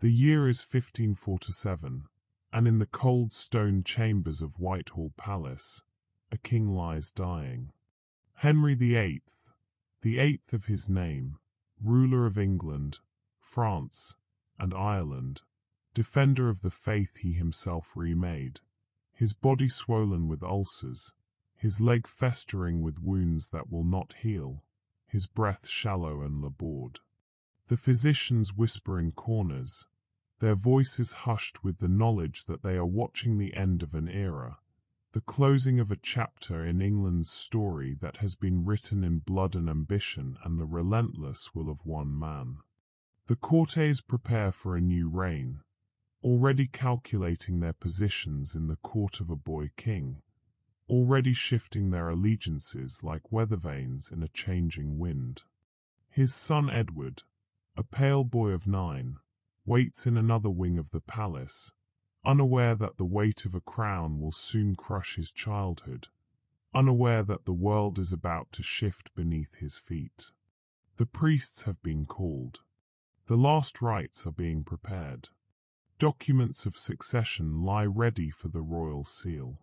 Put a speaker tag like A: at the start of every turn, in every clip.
A: The year is 1547, and in the cold stone chambers of Whitehall Palace, a king lies dying. Henry VIII, the eighth of his name, ruler of England, France, and Ireland, defender of the faith he himself remade, his body swollen with ulcers, his leg festering with wounds that will not heal, his breath shallow and labored. The physicians whisper in corners, their voices hushed with the knowledge that they are watching the end of an era, the closing of a chapter in England's story that has been written in blood and ambition and the relentless will of one man. The courtiers prepare for a new reign, already calculating their positions in the court of a boy king, already shifting their allegiances like weather vanes in a changing wind. His son Edward, a pale boy of 9, waits in another wing of the palace, unaware that the weight of a crown will soon crush his childhood, unaware that the world is about to shift beneath his feet. The priests have been called. The last rites are being prepared. Documents of succession lie ready for the royal seal.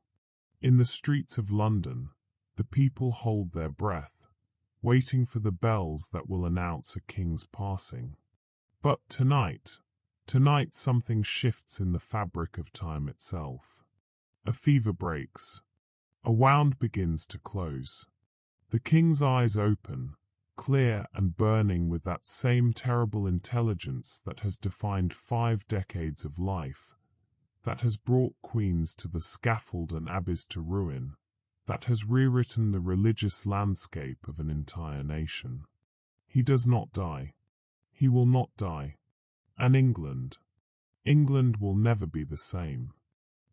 A: In the streets of London, the people hold their breath, waiting for the bells that will announce a king's passing. But tonight something shifts in the fabric of time itself. A fever breaks. A wound begins to close. The king's eyes open, clear and burning with that same terrible intelligence that has defined 5 decades of life, that has brought queens to the scaffold and abbeys to ruin, that has rewritten the religious landscape of an entire nation. He does not die. He will not die. And England will never be the same.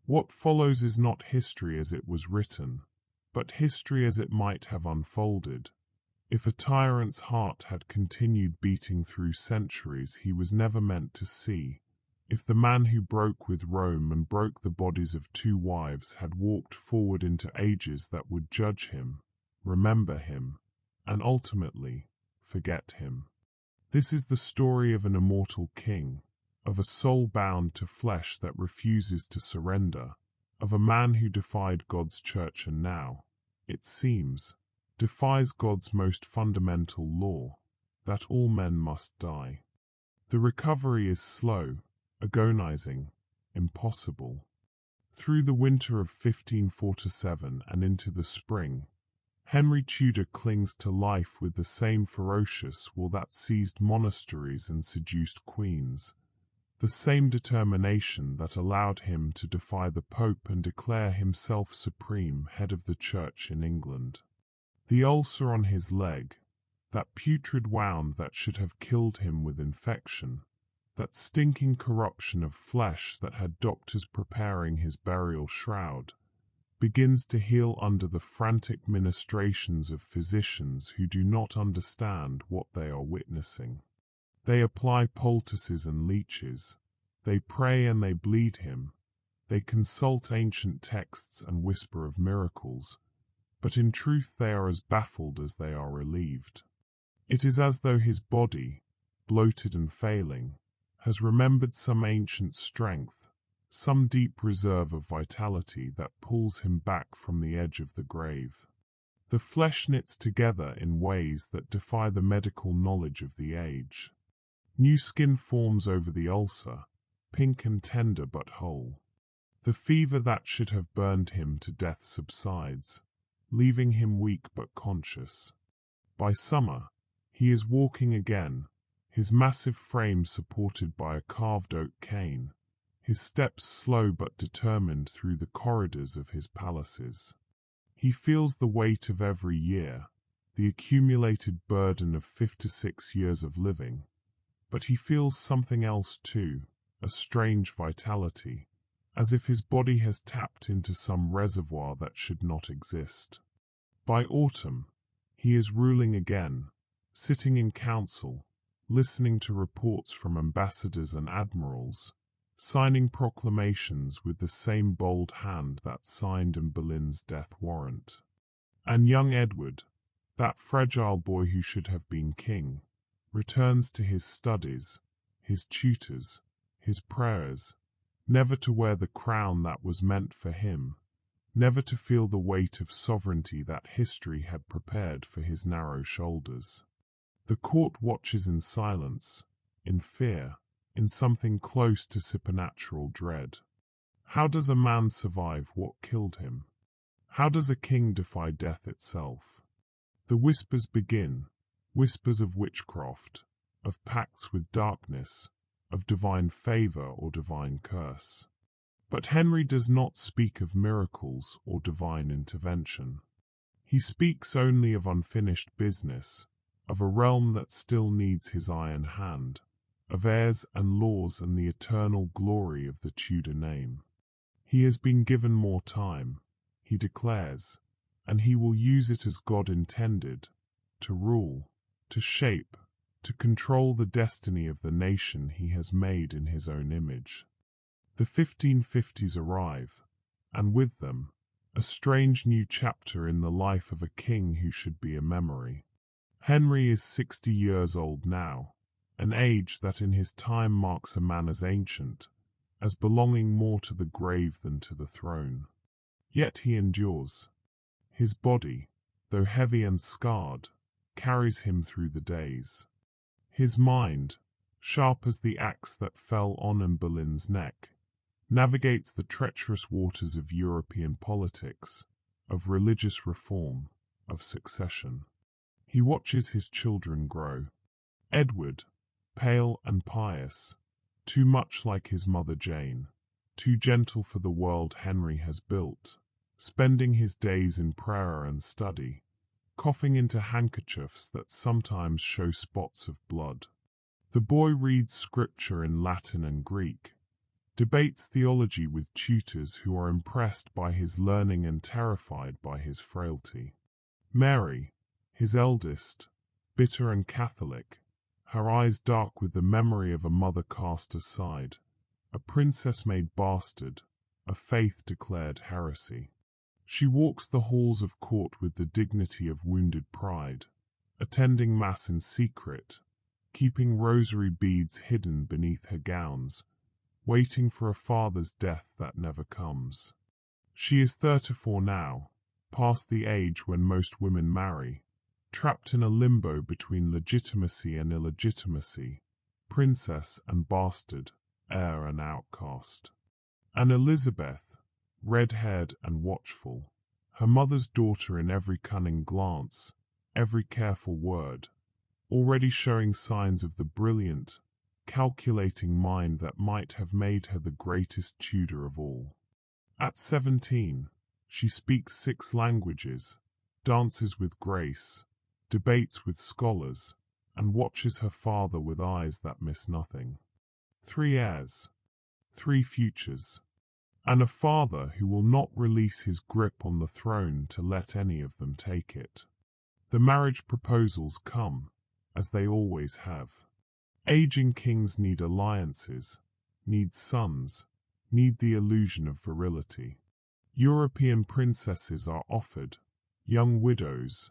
A: What follows is not history as it was written, but history as it might have unfolded. If a tyrant's heart had continued beating through centuries he was never meant to see, if the man who broke with Rome and broke the bodies of 2 wives had walked forward into ages that would judge him, remember him, and ultimately forget him. This is the story of an immortal king, of a soul bound to flesh that refuses to surrender, of a man who defied God's church and now, it seems, defies God's most fundamental law, that all men must die. The recovery is slow, agonizing, impossible. Through the winter of 1547 and into the spring, Henry Tudor clings to life with the same ferocious will that seized monasteries and seduced queens, the same determination that allowed him to defy the Pope and declare himself supreme head of the Church in England. The ulcer on his leg, that putrid wound that should have killed him with infection, that stinking corruption of flesh that had doctors preparing his burial shroud, begins to heal under the frantic ministrations of physicians who do not understand what they are witnessing. They apply poultices and leeches, they pray and they bleed him, they consult ancient texts and whisper of miracles, but in truth they are as baffled as they are relieved. It is as though his body, bloated and failing, has remembered some ancient strength, some deep reserve of vitality that pulls him back from the edge of the grave. The flesh knits together in ways that defy the medical knowledge of the age. New skin forms over the ulcer, pink and tender but whole. The fever that should have burned him to death subsides, leaving him weak but conscious. By summer, he is walking again, his massive frame supported by a carved oak cane, his steps slow but determined through the corridors of his palaces. He feels the weight of every year, the accumulated burden of 56 years of living, but he feels something else too, a strange vitality, as if his body has tapped into some reservoir that should not exist. By autumn, he is ruling again, sitting in council, listening to reports from ambassadors and admirals, signing proclamations with the same bold hand that signed in Boleyn's death warrant. And young Edward, that fragile boy who should have been king, returns to his studies, his tutors, his prayers, never to wear the crown that was meant for him, never to feel the weight of sovereignty that history had prepared for his narrow shoulders. The court watches in silence, in fear, in something close to supernatural dread. How does a man survive what killed him? How does a king defy death itself? The whispers begin, whispers of witchcraft, of pacts with darkness, of divine favor or divine curse. But Henry does not speak of miracles or divine intervention. He speaks only of unfinished business, of a realm that still needs his iron hand, of heirs and laws and the eternal glory of the Tudor name. He has been given more time, he declares, and he will use it as God intended, to rule, to shape, to control the destiny of the nation he has made in his own image. The 1550s arrive, and with them, a strange new chapter in the life of a king who should be a memory. Henry is 60 years old now, an age that in his time marks a man as ancient, as belonging more to the grave than to the throne. Yet he endures. His body, though heavy and scarred, carries him through the days. His mind, sharp as the axe that fell on Anne Boleyn's neck, navigates the treacherous waters of European politics, of religious reform, of succession. He watches his children grow. Edward, pale and pious, too much like his mother Jane, too gentle for the world Henry has built, spending his days in prayer and study, coughing into handkerchiefs that sometimes show spots of blood. The boy reads scripture in Latin and Greek, debates theology with tutors who are impressed by his learning and terrified by his frailty. Mary, his eldest, bitter and Catholic, her eyes dark with the memory of a mother cast aside, a princess made bastard, a faith declared heresy. She walks the halls of court with the dignity of wounded pride, attending mass in secret, keeping rosary beads hidden beneath her gowns, waiting for a father's death that never comes. She is 34 now, past the age when most women marry, trapped in a limbo between legitimacy and illegitimacy, princess and bastard, heir and outcast. And Elizabeth, red-haired and watchful, her mother's daughter in every cunning glance, every careful word, already showing signs of the brilliant, calculating mind that might have made her the greatest Tudor of all. At 17, she speaks 6 languages, dances with grace, debates with scholars, and watches her father with eyes that miss nothing. 3 heirs, 3 futures, and a father who will not release his grip on the throne to let any of them take it. The marriage proposals come, as they always have. Aging kings need alliances, need sons, need the illusion of virility. European princesses are offered, young widows,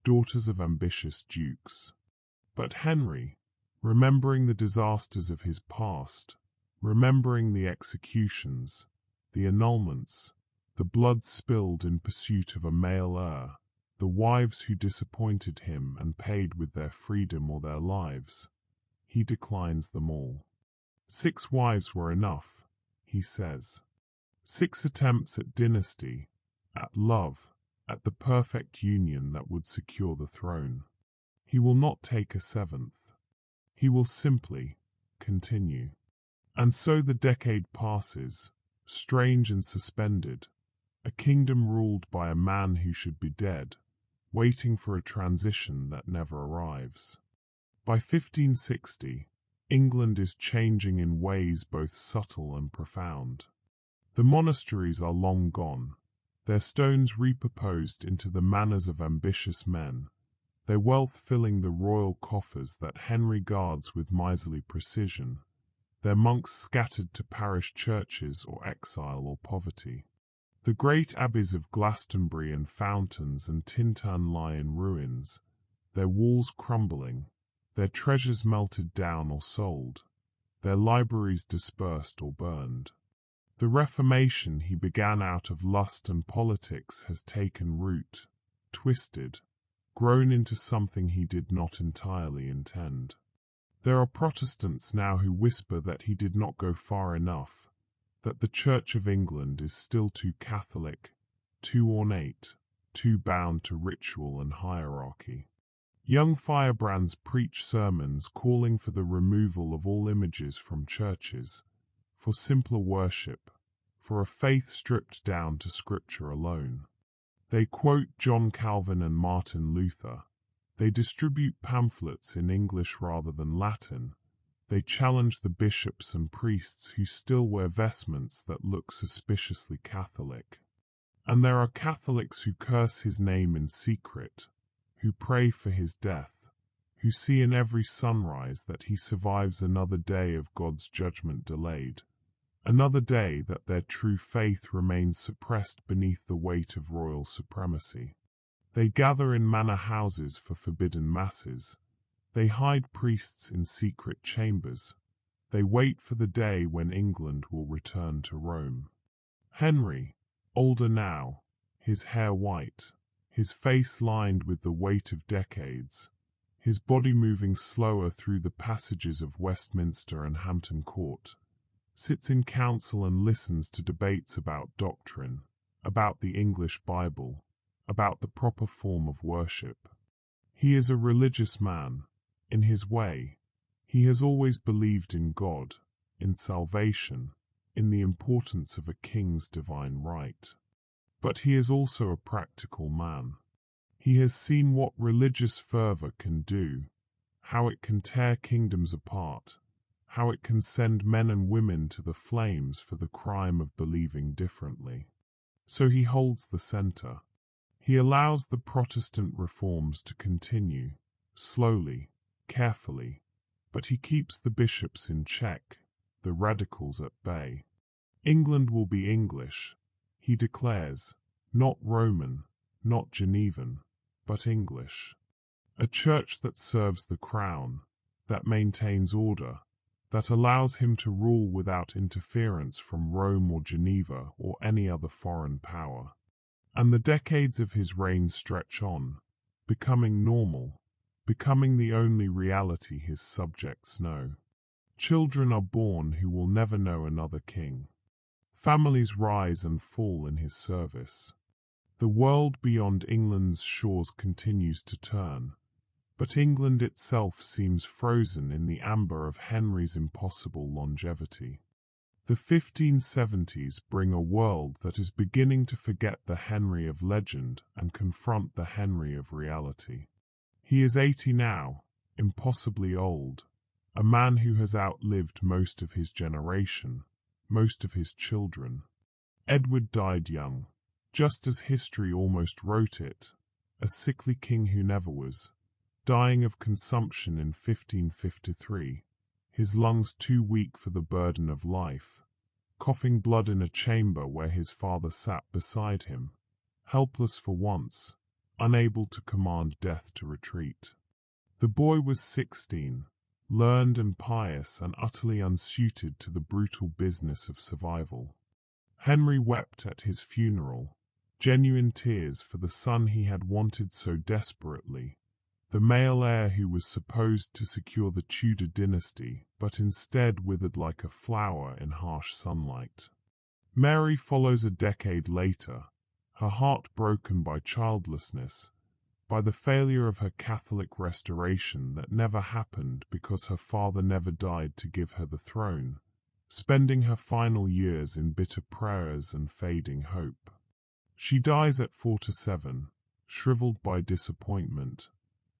A: daughters of ambitious dukes. But Henry, remembering the disasters of his past, remembering the executions, the annulments, the blood spilled in pursuit of a male heir, the wives who disappointed him and paid with their freedom or their lives, he declines them all. 6 wives were enough, he says. 6 attempts at dynasty, at love, at the perfect union that would secure the throne. He will not take a 7th. He will simply continue. And so the decade passes, strange and suspended, a kingdom ruled by a man who should be dead, waiting for a transition that never arrives. By 1560, England is changing in ways both subtle and profound. The monasteries are long gone, their stones repurposed into the manners of ambitious men, their wealth filling the royal coffers that Henry guards with miserly precision, their monks scattered to parish churches or exile or poverty. The great abbeys of Glastonbury and Fountains and Tintern lie in ruins, their walls crumbling, their treasures melted down or sold, their libraries dispersed or burned. The Reformation he began out of lust and politics has taken root, twisted, grown into something he did not entirely intend. There are Protestants now who whisper that he did not go far enough, that the Church of England is still too Catholic, too ornate, too bound to ritual and hierarchy. Young firebrands preach sermons calling for the removal of all images from churches, for simpler worship, for a faith stripped down to Scripture alone. They quote John Calvin and Martin Luther. They distribute pamphlets in English rather than Latin. They challenge the bishops and priests who still wear vestments that look suspiciously Catholic. And there are Catholics who curse his name in secret, who pray for his death, who see in every sunrise that he survives another day of God's judgment delayed, another day that their true faith remains suppressed beneath the weight of royal supremacy. They gather in manor houses for forbidden masses. They hide priests in secret chambers. They wait for the day when England will return to Rome. Henry, older now, his hair white, his face lined with the weight of decades, his body moving slower through the passages of Westminster and Hampton Court, sits in council and listens to debates about doctrine, about the English Bible, about the proper form of worship. He is a religious man. In his way, he has always believed in God, in salvation, in the importance of a king's divine right. But he is also a practical man. He has seen what religious fervor can do, how it can tear kingdoms apart, how it can send men and women to the flames for the crime of believing differently. So he holds the center. He allows the Protestant reforms to continue, slowly, carefully, but he keeps the bishops in check, the radicals at bay. England will be English, he declares, not Roman, not Genevan, but English. A church that serves the crown, that maintains order, that allows him to rule without interference from Rome or Geneva or any other foreign power. And the decades of his reign stretch on, becoming normal, becoming the only reality his subjects know. Children are born who will never know another king. Families rise and fall in his service. The world beyond England's shores continues to turn, but England itself seems frozen in the amber of Henry's impossible longevity. The 1570s bring a world that is beginning to forget the Henry of legend and confront the Henry of reality. He is 80 now, impossibly old, a man who has outlived most of his generation, most of his children. Edward died young, just as history almost wrote it, a sickly king who never was, dying of consumption in 1553. His lungs too weak for the burden of life, coughing blood in a chamber where his father sat beside him, helpless for once, unable to command death to retreat. The boy was 16, learned and pious and utterly unsuited to the brutal business of survival. Henry wept at his funeral, genuine tears for the son he had wanted so desperately, the male heir who was supposed to secure the Tudor dynasty, but instead withered like a flower in harsh sunlight. Mary follows a decade later, her heart broken by childlessness, by the failure of her Catholic restoration that never happened because her father never died to give her the throne, spending her final years in bitter prayers and fading hope. She dies at 47, shriveled by disappointment,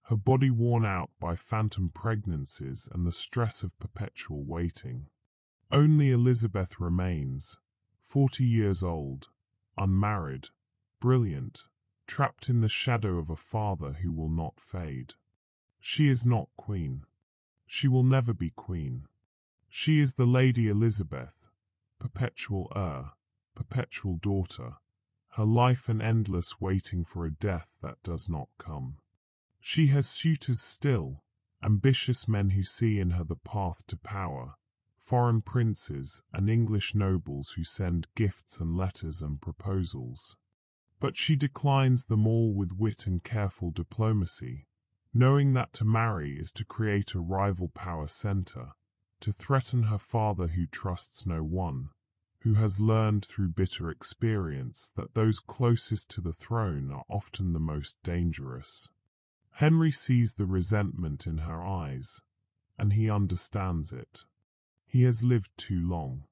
A: her body worn out by phantom pregnancies and the stress of perpetual waiting. Only Elizabeth remains, 40 years old, unmarried, brilliant, trapped in the shadow of a father who will not fade. She is not queen. She will never be queen. She is the Lady Elizabeth, perpetual heir, perpetual daughter, her life an endless waiting for a death that does not come. She has suitors still, ambitious men who see in her the path to power, foreign princes, and English nobles who send gifts and letters and proposals. But she declines them all with wit and careful diplomacy, knowing that to marry is to create a rival power center, to threaten her father who trusts no one, who has learned through bitter experience that those closest to the throne are often the most dangerous. Henry sees the resentment in her eyes, and he understands it. He has lived too long.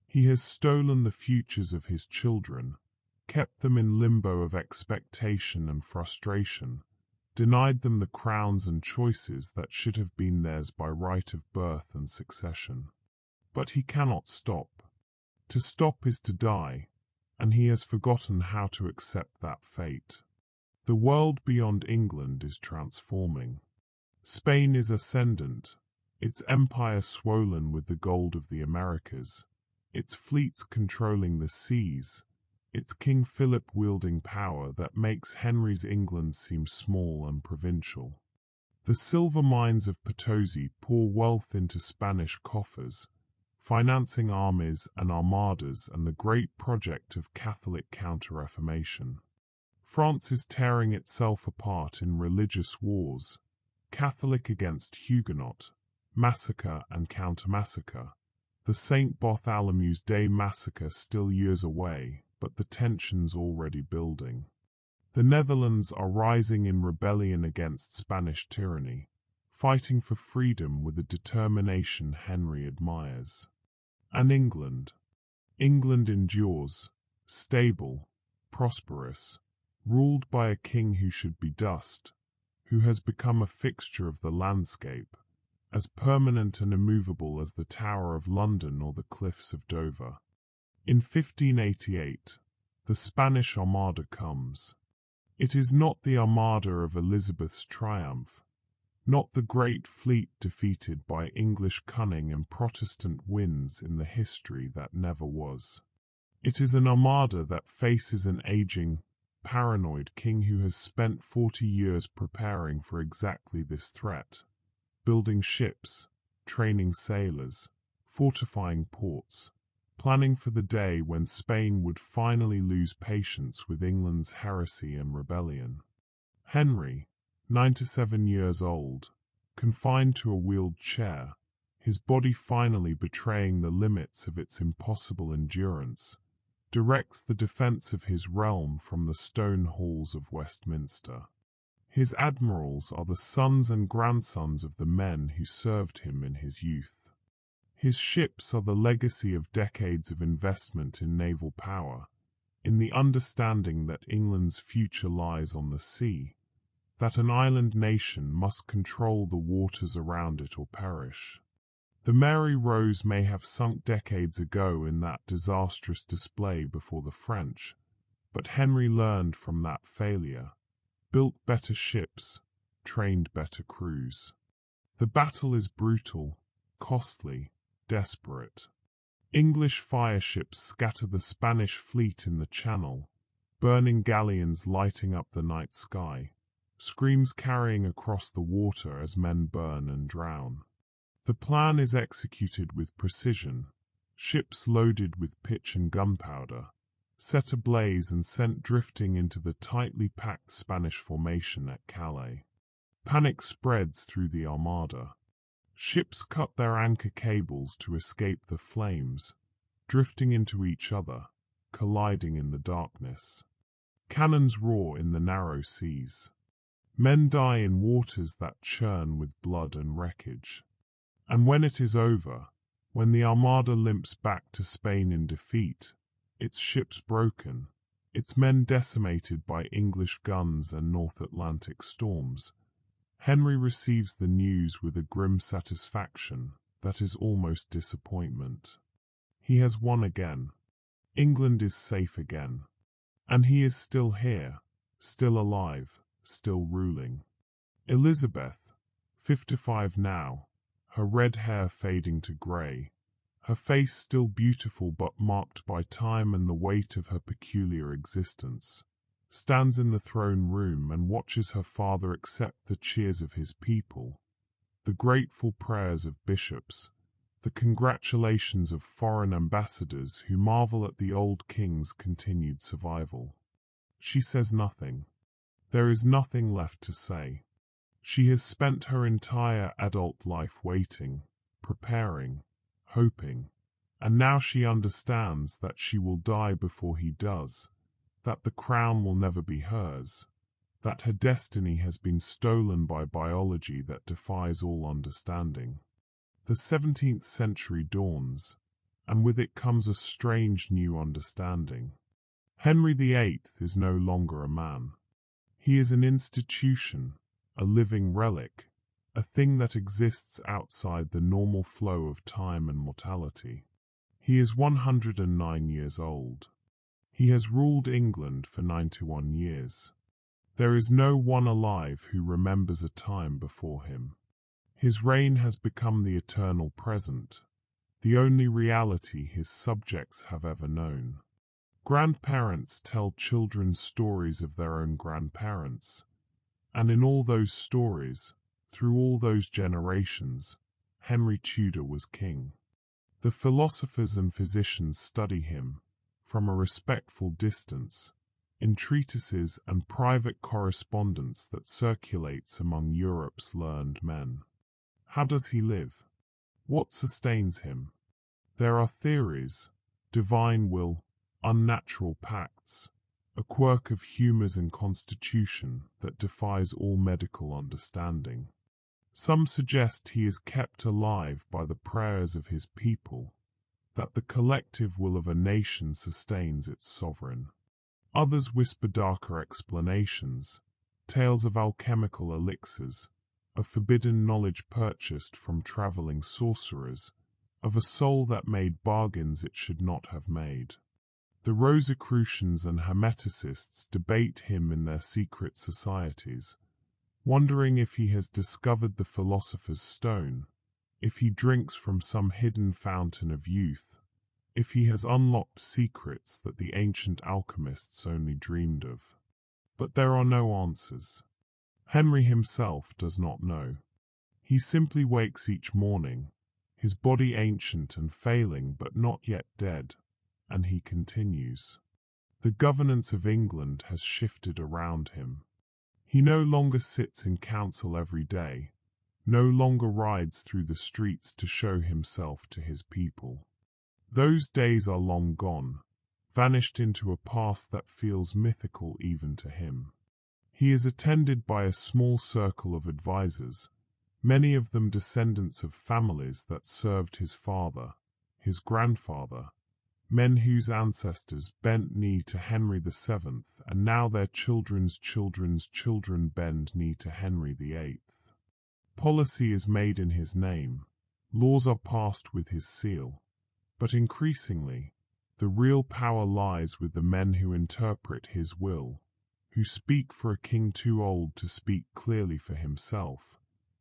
A: He has stolen the futures of his children, kept them in limbo of expectation and frustration, denied them the crowns and choices that should have been theirs by right of birth and succession. But he cannot stop. To stop is to die, and he has forgotten how to accept that fate. The world beyond England is transforming. Spain is ascendant, its empire swollen with the gold of the Americas, its fleets controlling the seas, its King Philip wielding power that makes Henry's England seem small and provincial. The silver mines of Potosi pour wealth into Spanish coffers, financing armies and armadas and the great project of Catholic counter-reformation. France is tearing itself apart in religious wars, Catholic against Huguenot, massacre and counter-massacre. The St. Bartholomew's Day massacre still years away, but the tensions already building. The Netherlands are rising in rebellion against Spanish tyranny, fighting for freedom with a determination Henry admires. And England. England endures, stable, prosperous, ruled by a king who should be dust, who has become a fixture of the landscape, as permanent and immovable as the Tower of London or the cliffs of Dover. In 1588, the Spanish Armada comes. It is not the Armada of Elizabeth's triumph, not the great fleet defeated by English cunning and Protestant winds in the history that never was. It is an Armada that faces an aging, paranoid king who has spent 40 years preparing for exactly this threat, building ships, training sailors, fortifying ports, planning for the day when Spain would finally lose patience with England's heresy and rebellion. Henry, 97 years old, confined to a wheeled chair, his body finally betraying the limits of its impossible endurance, directs the defense of his realm from the stone halls of Westminster. His admirals are the sons and grandsons of the men who served him in his youth. His ships are the legacy of decades of investment in naval power, in the understanding that England's future lies on the sea, that an island nation must control the waters around it or perish. The Mary Rose may have sunk decades ago in that disastrous display before the French, but Henry learned from that failure, built better ships, trained better crews. The battle is brutal, costly, desperate. English fireships scatter the Spanish fleet in the Channel, burning galleons lighting up the night sky, screams carrying across the water as men burn and drown. The plan is executed with precision, ships loaded with pitch and gunpowder, set ablaze and sent drifting into the tightly packed Spanish formation at Calais. Panic spreads through the Armada. Ships cut their anchor cables to escape the flames, drifting into each other, colliding in the darkness. Cannons roar in the narrow seas. Men die in waters that churn with blood and wreckage. And when it is over, when the Armada limps back to Spain in defeat, its ships broken, its men decimated by English guns and North Atlantic storms, Henry receives the news with a grim satisfaction that is almost disappointment. He has won again. England is safe again. And he is still here, still alive, still ruling. Elizabeth, 55 now, her red hair fading to grey, her face still beautiful but marked by time and the weight of her peculiar existence, stands in the throne room and watches her father accept the cheers of his people, the grateful prayers of bishops, the congratulations of foreign ambassadors who marvel at the old king's continued survival. She says nothing. There is nothing left to say. She has spent her entire adult life waiting, preparing, hoping, and now she understands that she will die before he does, that the crown will never be hers, that her destiny has been stolen by biology that defies all understanding. The 17th century dawns, and with it comes a strange new understanding. Henry VIII is no longer a man. He is an institution, a living relic, a thing that exists outside the normal flow of time and mortality. He is 109 years old. He has ruled England for 91 years. There is no one alive who remembers a time before him. His reign has become the eternal present, the only reality his subjects have ever known. Grandparents tell children stories of their own grandparents, and in all those stories, through all those generations, Henry Tudor was king. The philosophers and physicians study him, from a respectful distance, in treatises and private correspondence that circulates among Europe's learned men. How does he live? What sustains him? There are theories, divine will, unnatural pacts, a quirk of humours and constitution that defies all medical understanding. Some suggest he is kept alive by the prayers of his people, that the collective will of a nation sustains its sovereign. Others whisper darker explanations, tales of alchemical elixirs, of forbidden knowledge purchased from travelling sorcerers, of a soul that made bargains it should not have made. The Rosicrucians and Hermeticists debate him in their secret societies, wondering if he has discovered the philosopher's stone, if he drinks from some hidden fountain of youth, if he has unlocked secrets that the ancient alchemists only dreamed of. But there are no answers. Henry himself does not know. He simply wakes each morning, his body ancient and failing but not yet dead, and he continues. The governance of England has shifted around him. He no longer sits in council every day, no longer rides through the streets to show himself to his people. Those days are long gone, vanished into a past that feels mythical even to him. He is attended by a small circle of advisers, many of them descendants of families that served his father, his grandfather, men whose ancestors bent knee to Henry VII, and now their children's children's children bend knee to Henry VIII. Policy is made in his name, laws are passed with his seal, but increasingly, the real power lies with the men who interpret his will, who speak for a king too old to speak clearly for himself,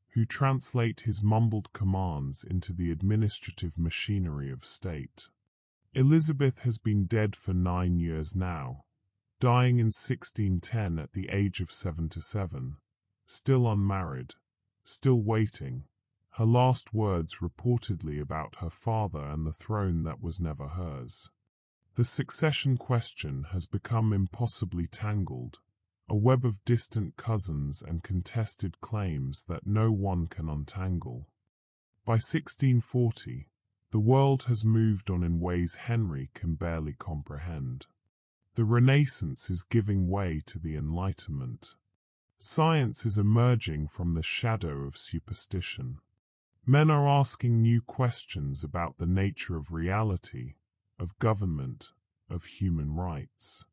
A: who translate his mumbled commands into the administrative machinery of state. Elizabeth has been dead for 9 years now, dying in 1610 at the age of 77, still unmarried, still waiting, her last words reportedly about her father and the throne that was never hers. The succession question has become impossibly tangled, a web of distant cousins and contested claims that no one can untangle. By 1640, the world has moved on in ways Henry can barely comprehend. The Renaissance is giving way to the Enlightenment. Science is emerging from the shadow of superstition. Men are asking new questions about the nature of reality, of government, of human rights.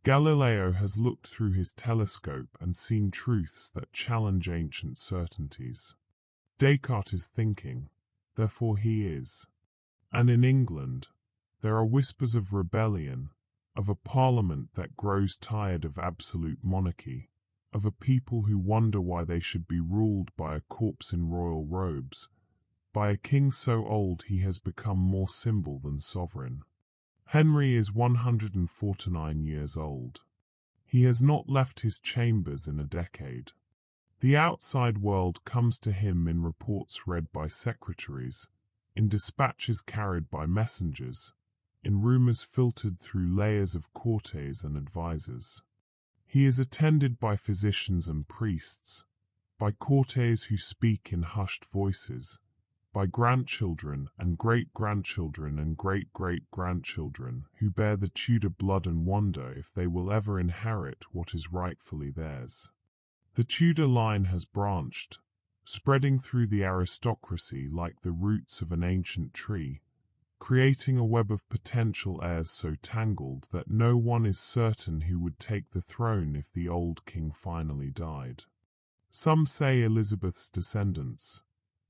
A: Galileo has looked through his telescope and seen truths that challenge ancient certainties. Descartes is thinking, therefore he is. And in England, there are whispers of rebellion, of a parliament that grows tired of absolute monarchy, of a people who wonder why they should be ruled by a corpse in royal robes, by a king so old he has become more symbol than sovereign. Henry is 149 years old. He has not left his chambers in a decade. The outside world comes to him in reports read by secretaries, in dispatches carried by messengers, in rumors filtered through layers of courtiers and advisers. He is attended by physicians and priests, by courtiers who speak in hushed voices, by grandchildren and great-grandchildren and great-great-grandchildren who bear the Tudor blood and wonder if they will ever inherit what is rightfully theirs. The Tudor line has branched, spreading through the aristocracy like the roots of an ancient tree, creating a web of potential heirs so tangled that no one is certain who would take the throne if the old king finally died. Some say Elizabeth's descendants,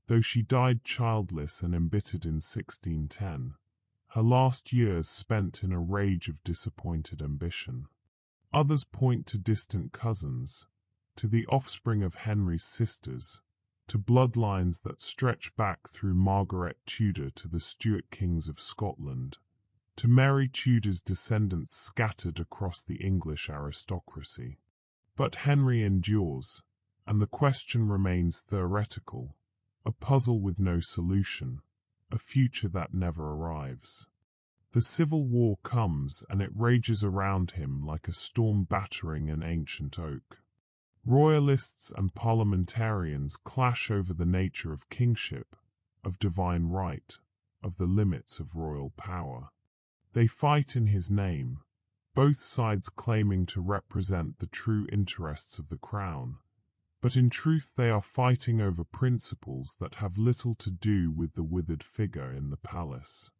A: though she died childless and embittered in 1610, her last years spent in a rage of disappointed ambition. Others point to distant cousins, to the offspring of Henry's sisters, to bloodlines that stretch back through Margaret Tudor to the Stuart kings of Scotland, to Mary Tudor's descendants scattered across the English aristocracy. But Henry endures, and the question remains theoretical, a puzzle with no solution, a future that never arrives. The Civil War comes and it rages around him like a storm battering an ancient oak. Royalists and parliamentarians clash over the nature of kingship, of divine right, of the limits of royal power. They fight in his name, both sides claiming to represent the true interests of the crown, but in truth they are fighting over principles that have little to do with the withered figure in the palace.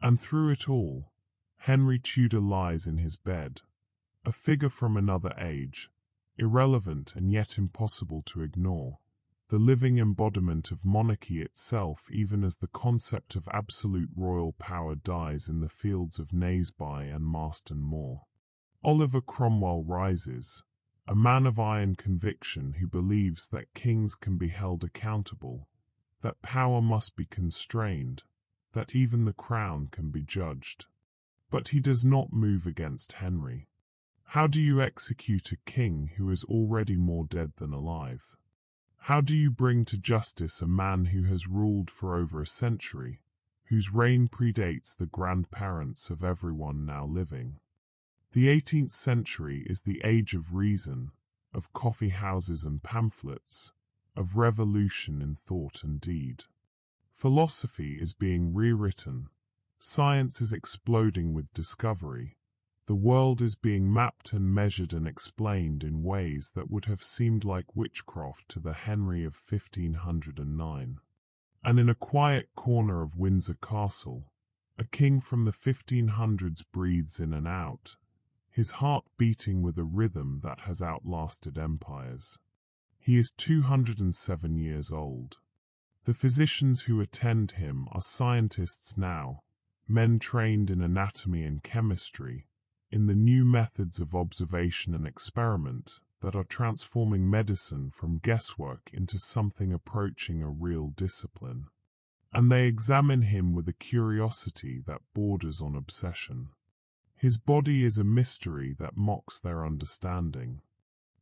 A: And through it all, Henry Tudor lies in his bed, a figure from another age, irrelevant and yet impossible to ignore, the living embodiment of monarchy itself even as the concept of absolute royal power dies in the fields of Naseby and Marston Moor. Oliver Cromwell rises, a man of iron conviction who believes that kings can be held accountable, that power must be constrained, that even the crown can be judged. But he does not move against Henry. How do you execute a king who is already more dead than alive? How do you bring to justice a man who has ruled for over a century, whose reign predates the grandparents of everyone now living? The 18th century is the age of reason, of coffee houses and pamphlets, of revolution in thought and deed. Philosophy is being rewritten, science is exploding with discovery, the world is being mapped and measured and explained in ways that would have seemed like witchcraft to the Henry of 1509. And in a quiet corner of Windsor Castle, a king from the 1500s breathes in and out, his heart beating with a rhythm that has outlasted empires. He is 207 years old. The physicians who attend him are scientists now, men trained in anatomy and chemistry, in the new methods of observation and experiment that are transforming medicine from guesswork into something approaching a real discipline. And they examine him with a curiosity that borders on obsession. His body is a mystery that mocks their understanding.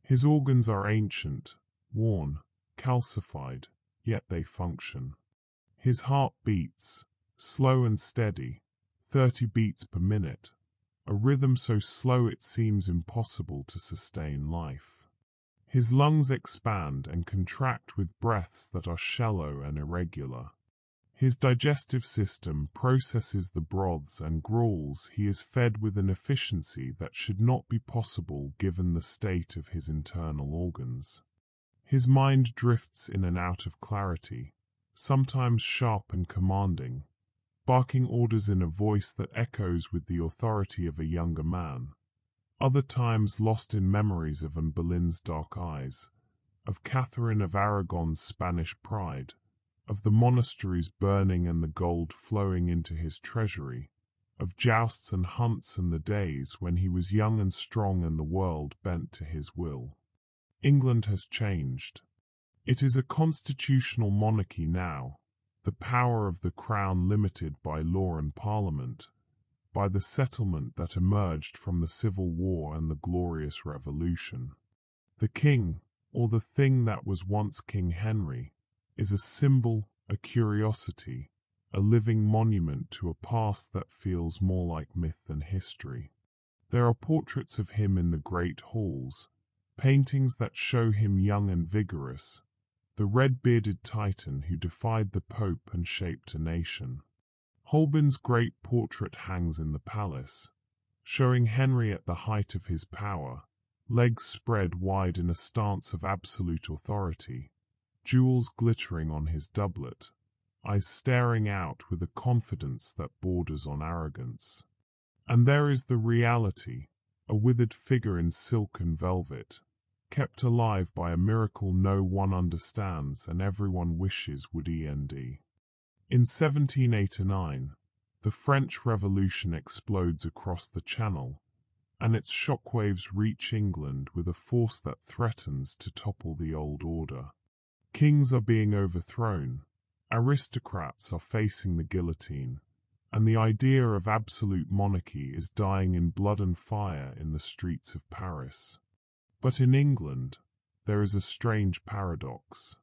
A: His organs are ancient, worn, calcified, yet they function. His heart beats, slow and steady, 30 beats per minute, a rhythm so slow it seems impossible to sustain life. His lungs expand and contract with breaths that are shallow and irregular. His digestive system processes the broths and gruels he is fed with an efficiency that should not be possible given the state of his internal organs. His mind drifts in and out of clarity, sometimes sharp and commanding, barking orders in a voice that echoes with the authority of a younger man, other times lost in memories of Anne Boleyn's dark eyes, of Catherine of Aragon's Spanish pride, of the monasteries burning and the gold flowing into his treasury, of jousts and hunts and the days when he was young and strong and the world bent to his will. England has changed. It is a constitutional monarchy now, the power of the crown limited by law and parliament, by the settlement that emerged from the Civil War and the Glorious Revolution. The king, or the thing that was once King Henry, is a symbol, a curiosity, a living monument to a past that feels more like myth than history. There are portraits of him in the great halls, paintings that show him young and vigorous, the red-bearded titan who defied the Pope and shaped a nation. Holbein's great portrait hangs in the palace, showing Henry at the height of his power, legs spread wide in a stance of absolute authority, jewels glittering on his doublet, eyes staring out with a confidence that borders on arrogance. And there is the reality, a withered figure in silk and velvet, kept alive by a miracle no one understands and everyone wishes would end. In 1789, the French Revolution explodes across the Channel, and its shockwaves reach England with a force that threatens to topple the old order. Kings are being overthrown, aristocrats are facing the guillotine, and the idea of absolute monarchy is dying in blood and fire in the streets of Paris. But in England, there is a strange paradox.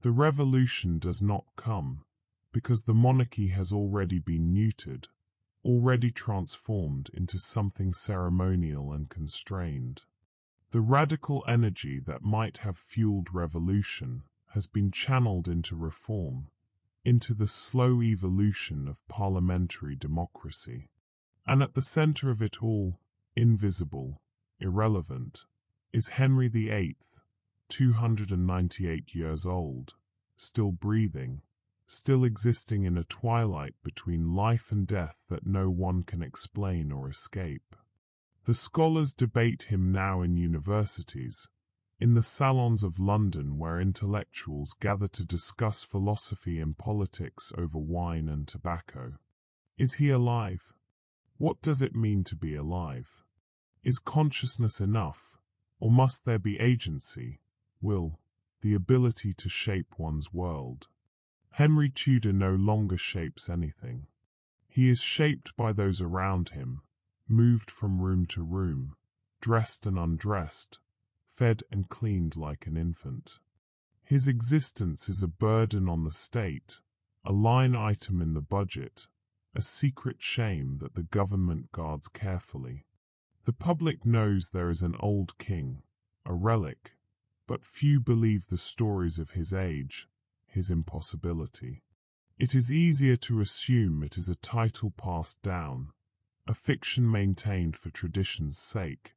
A: The revolution does not come because the monarchy has already been neutered, already transformed into something ceremonial and constrained. The radical energy that might have fueled revolution has been channeled into reform, into the slow evolution of parliamentary democracy. And at the center of it all, invisible, irrelevant, is Henry VIII, 298 years old, still breathing, still existing in a twilight between life and death that no one can explain or escape. The scholars debate him now in universities, in the salons of London where intellectuals gather to discuss philosophy and politics over wine and tobacco. Is he alive? What does it mean to be alive? Is consciousness enough, or must there be agency, will, the ability to shape one's world? Henry Tudor no longer shapes anything. He is shaped by those around him, moved from room to room, dressed and undressed, fed and cleaned like an infant. His existence is a burden on the state, a line item in the budget, a secret shame that the government guards carefully. The public knows there is an old king, a relic, but few believe the stories of his age, his impossibility. It is easier to assume it is a title passed down, a fiction maintained for tradition's sake,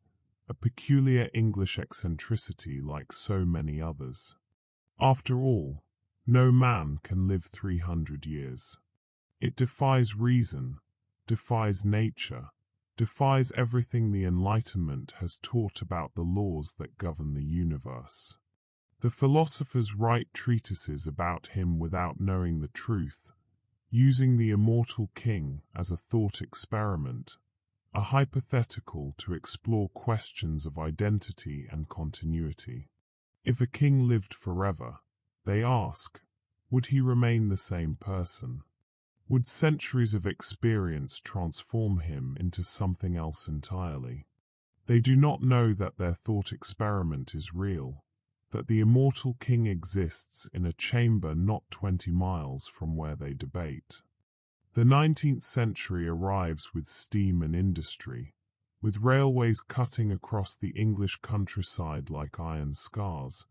A: a peculiar English eccentricity like so many others. After all, no man can live 300 years. It defies reason, defies nature, defies everything the Enlightenment has taught about the laws that govern the universe. The philosophers write treatises about him without knowing the truth, using the immortal king as a thought experiment, a hypothetical to explore questions of identity and continuity. If a king lived forever, they ask, would he remain the same person? Would centuries of experience transform him into something else entirely? They do not know that their thought experiment is real, that the immortal king exists in a chamber not 20 miles from where they debate. The 19th century arrives with steam and industry, with railways cutting across the English countryside like iron scars,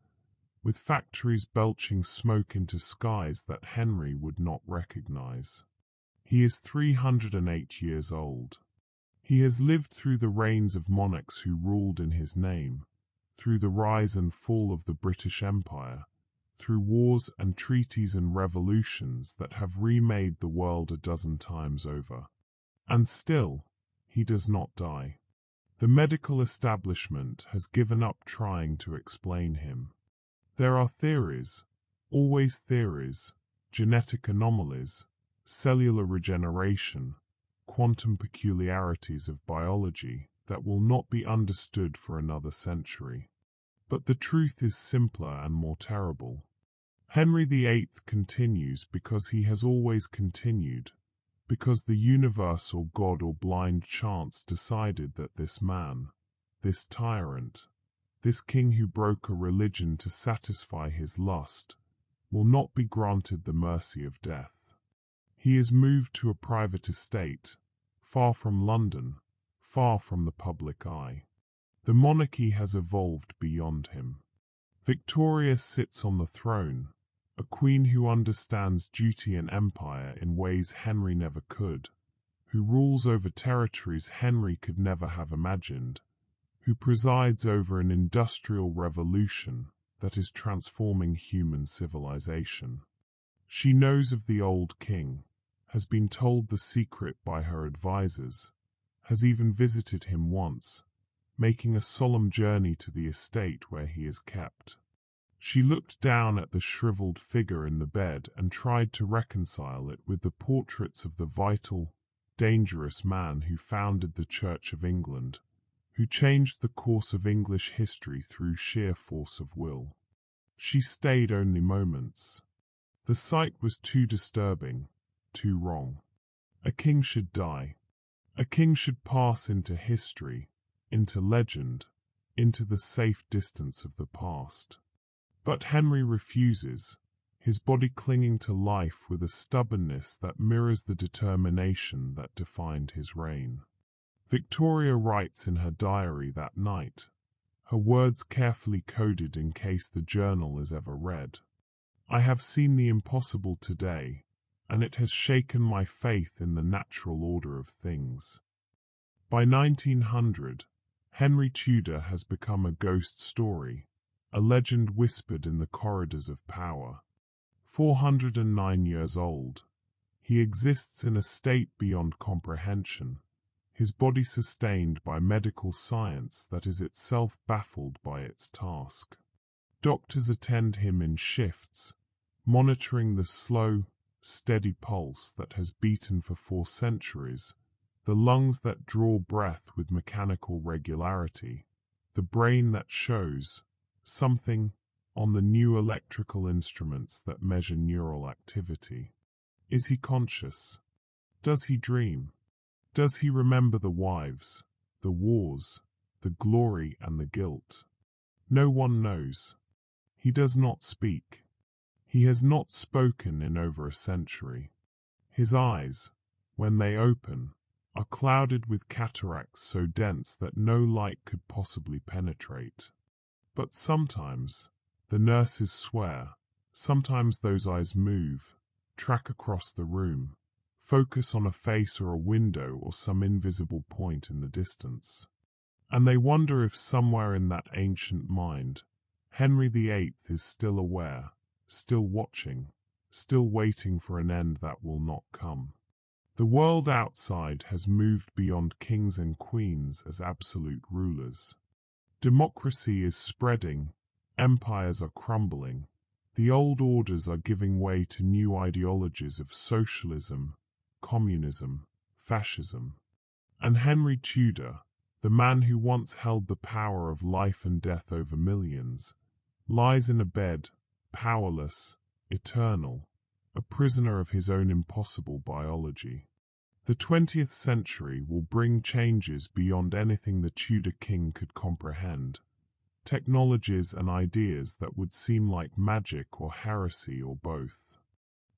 A: with factories belching smoke into skies that Henry would not recognize. He is 308 years old. He has lived through the reigns of monarchs who ruled in his name, through the rise and fall of the British Empire, through wars and treaties and revolutions that have remade the world a dozen times over. And still, he does not die. The medical establishment has given up trying to explain him. There are theories, always theories, genetic anomalies, cellular regeneration, quantum peculiarities of biology that will not be understood for another century. But the truth is simpler and more terrible. Henry VIII continues because he has always continued, because the universe or God or blind chance decided that this man, this tyrant, this king who broke a religion to satisfy his lust, will not be granted the mercy of death. He is moved to a private estate, far from London, far from the public eye. The monarchy has evolved beyond him. Victoria sits on the throne, a queen who understands duty and empire in ways Henry never could, who rules over territories Henry could never have imagined, who presides over an industrial revolution that is transforming human civilization. She knows of the old king, has been told the secret by her advisors, has even visited him once, making a solemn journey to the estate where he is kept. She looked down at the shriveled figure in the bed and tried to reconcile it with the portraits of the vital, dangerous man who founded the Church of England, who changed the course of English history through sheer force of will. She stayed only moments. The sight was too disturbing, too wrong. A king should die. A king should pass into history, into legend, into the safe distance of the past. But Henry refuses, his body clinging to life with a stubbornness that mirrors the determination that defined his reign. Victoria writes in her diary that night, her words carefully coded in case the journal is ever read. "I have seen the impossible today, and it has shaken my faith in the natural order of things." By 1900, Henry Tudor has become a ghost story, a legend whispered in the corridors of power. 409 years old, he exists in a state beyond comprehension, his body sustained by medical science that is itself baffled by its task. Doctors attend him in shifts, monitoring the slow, steady pulse that has beaten for 4 centuries, the lungs that draw breath with mechanical regularity, the brain that shows something on the new electrical instruments that measure neural activity. Is he conscious? Does he dream? Does he remember the wives, the wars, the glory and the guilt? No one knows. He does not speak. He has not spoken in over a century. His eyes, when they open, are clouded with cataracts so dense that no light could possibly penetrate. But sometimes, the nurses swear, sometimes those eyes move, track across the room, focus on a face or a window or some invisible point in the distance. And they wonder if somewhere in that ancient mind, Henry VIII is still aware, still watching, still waiting for an end that will not come. The world outside has moved beyond kings and queens as absolute rulers. Democracy is spreading, empires are crumbling, the old orders are giving way to new ideologies of socialism, communism, fascism. And Henry Tudor, the man who once held the power of life and death over millions, lies in a bed, powerless, eternal, a prisoner of his own impossible biology. The 20th century will bring changes beyond anything the Tudor king could comprehend, technologies and ideas that would seem like magic or heresy or both.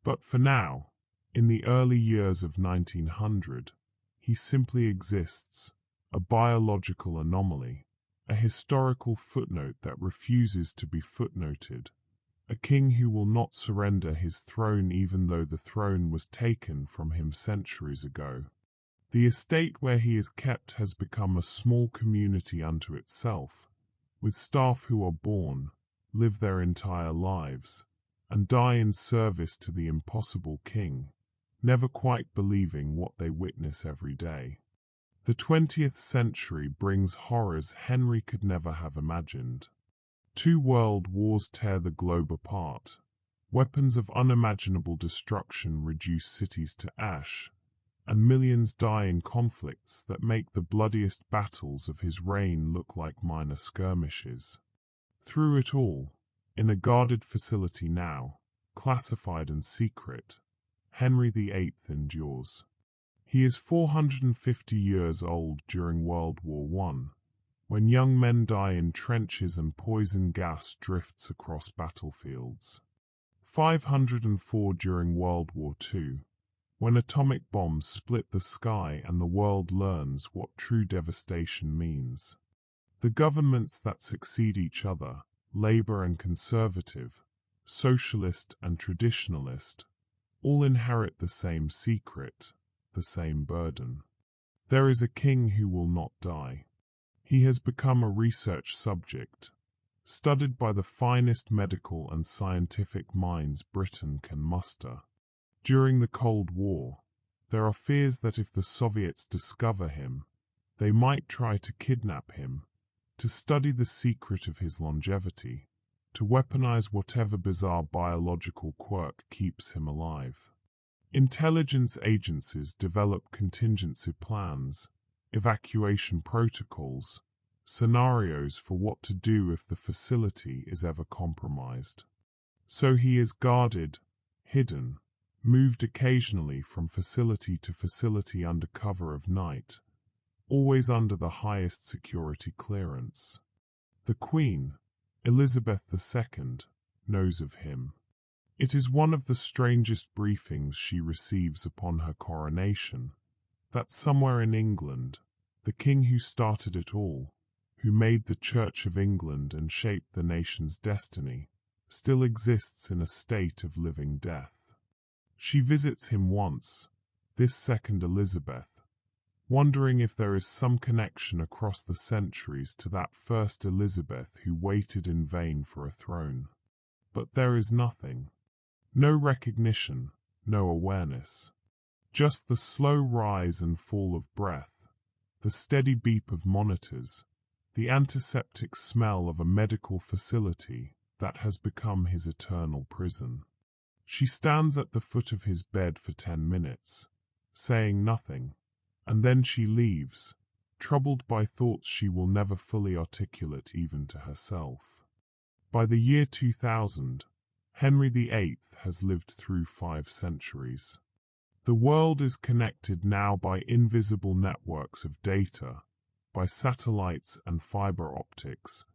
A: But for now, in the early years of 1900, he simply exists, a biological anomaly, a historical footnote that refuses to be footnoted, a king who will not surrender his throne even though the throne was taken from him centuries ago. The estate where he is kept has become a small community unto itself, with staff who are born, live their entire lives, and die in service to the impossible king, never quite believing what they witness every day. The 20th century brings horrors Henry could never have imagined. 2 world wars tear the globe apart. Weapons of unimaginable destruction reduce cities to ash, and millions die in conflicts that make the bloodiest battles of his reign look like minor skirmishes. Through it all, in a guarded facility now, classified and secret, Henry VIII endures. He is 450 years old during World War I, when young men die in trenches and poison gas drifts across battlefields. 504 during World War II, when atomic bombs split the sky and the world learns what true devastation means. The governments that succeed each other, Labour and Conservative, Socialist and Traditionalist, all inherit the same secret, the same burden. There is a king who will not die. He has become a research subject, studied by the finest medical and scientific minds Britain can muster. During the Cold War, there are fears that if the Soviets discover him, they might try to kidnap him, to study the secret of his longevity, to weaponize whatever bizarre biological quirk keeps him alive. Intelligence agencies develop contingency plans, evacuation protocols, scenarios for what to do if the facility is ever compromised. So he is guarded, hidden, moved occasionally from facility to facility under cover of night, always under the highest security clearance. The Queen, Elizabeth II, knows of him. It is one of the strangest briefings she receives upon her coronation, that somewhere in England, the king who started it all, who made the Church of England and shaped the nation's destiny, still exists in a state of living death. She visits him once, this second Elizabeth, wondering if there is some connection across the centuries to that first Elizabeth who waited in vain for a throne. But there is nothing. No recognition, no awareness. Just the slow rise and fall of breath, the steady beep of monitors, the antiseptic smell of a medical facility that has become his eternal prison. She stands at the foot of his bed for 10 minutes, saying nothing, and then she leaves, troubled by thoughts she will never fully articulate even to herself. By the year 2000, Henry VIII has lived through 5 centuries. The world is connected now by invisible networks of data, by satellites and fiber optics,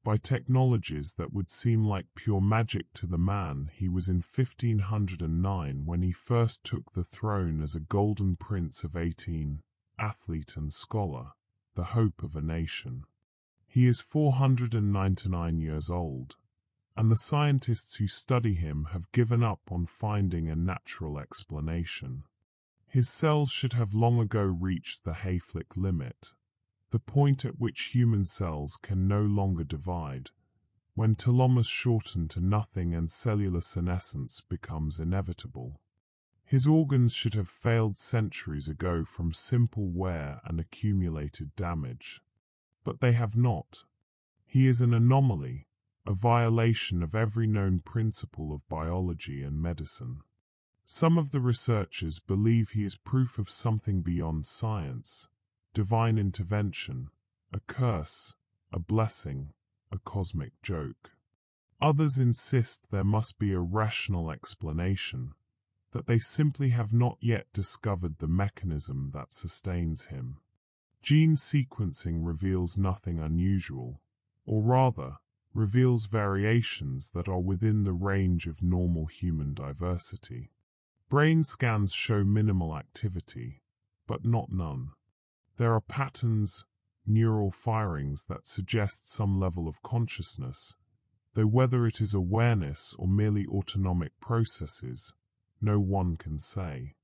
A: by technologies that would seem like pure magic to the man he was in 1509 when he first took the throne as a golden prince of 18, athlete and scholar, the hope of a nation. He is 499 years old, and the scientists who study him have given up on finding a natural explanation. His cells should have long ago reached the Hayflick limit, the point at which human cells can no longer divide, when telomeres shorten to nothing and cellular senescence becomes inevitable. His organs should have failed centuries ago from simple wear and accumulated damage. But they have not. He is an anomaly, a violation of every known principle of biology and medicine. Some of the researchers believe he is proof of something beyond science, divine intervention, a curse, a blessing, a cosmic joke. Others insist there must be a rational explanation, that they simply have not yet discovered the mechanism that sustains him. Gene sequencing reveals nothing unusual, or rather, reveals variations that are within the range of normal human diversity. Brain scans show minimal activity, but not none. There are patterns, neural firings that suggest some level of consciousness, though whether it is awareness or merely autonomic processes, no one can say.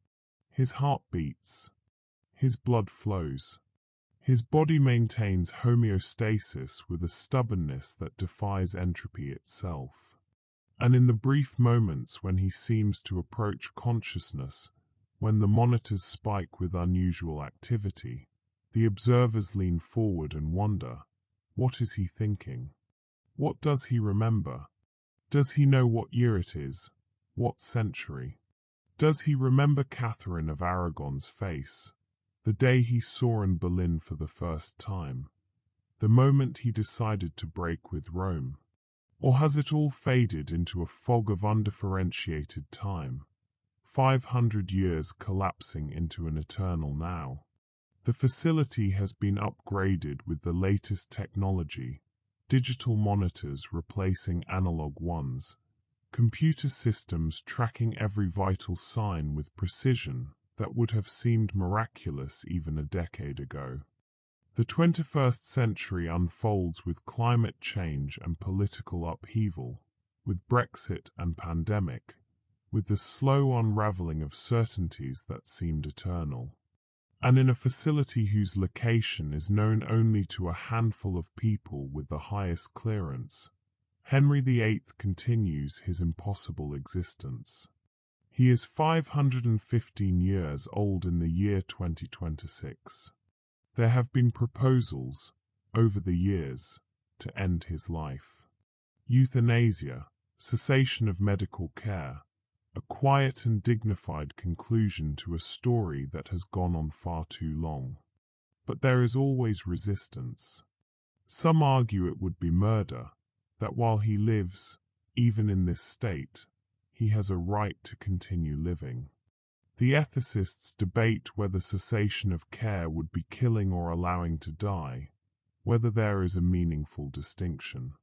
A: His heart beats. His blood flows. His body maintains homeostasis with a stubbornness that defies entropy itself. And in the brief moments when he seems to approach consciousness, when the monitors spike with unusual activity, the observers lean forward and wonder, what is he thinking? What does he remember? Does he know what year it is? What century? Does he remember Catherine of Aragon's face? The day he saw in Berlin for the first time? The moment he decided to break with Rome? Or has it all faded into a fog of undifferentiated time, 500 years collapsing into an eternal now? The facility has been upgraded with the latest technology, digital monitors replacing analog ones, computer systems tracking every vital sign with precision that would have seemed miraculous even a decade ago. The 21st century unfolds with climate change and political upheaval, with Brexit and pandemic, with the slow unraveling of certainties that seemed eternal. And in a facility whose location is known only to a handful of people with the highest clearance, Henry VIII continues his impossible existence. He is 515 years old in the year 2026. There have been proposals, over the years, to end his life. Euthanasia, cessation of medical care, a quiet and dignified conclusion to a story that has gone on far too long. But there is always resistance. Some argue it would be murder, that while he lives, even in this state, he has a right to continue living. The ethicists debate whether cessation of care would be killing or allowing to die, whether there is a meaningful distinction.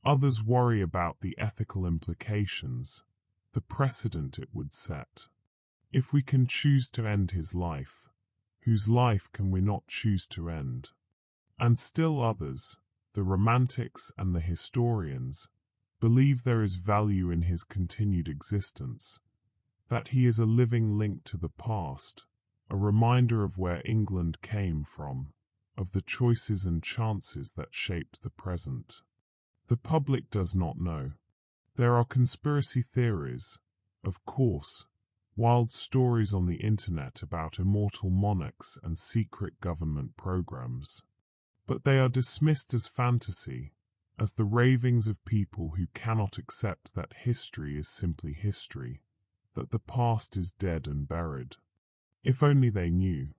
A: Others worry about the ethical implications, the precedent it would set. If we can choose to end his life, whose life can we not choose to end? And still others, the romantics and the historians, believe there is value in his continued existence, that he is a living link to the past, a reminder of where England came from, of the choices and chances that shaped the present. The public does not know. There are conspiracy theories, of course, wild stories on the internet about immortal monarchs and secret government programs. But they are dismissed as fantasy, as the ravings of people who cannot accept that history is simply history, that the past is dead and buried. If only they knew.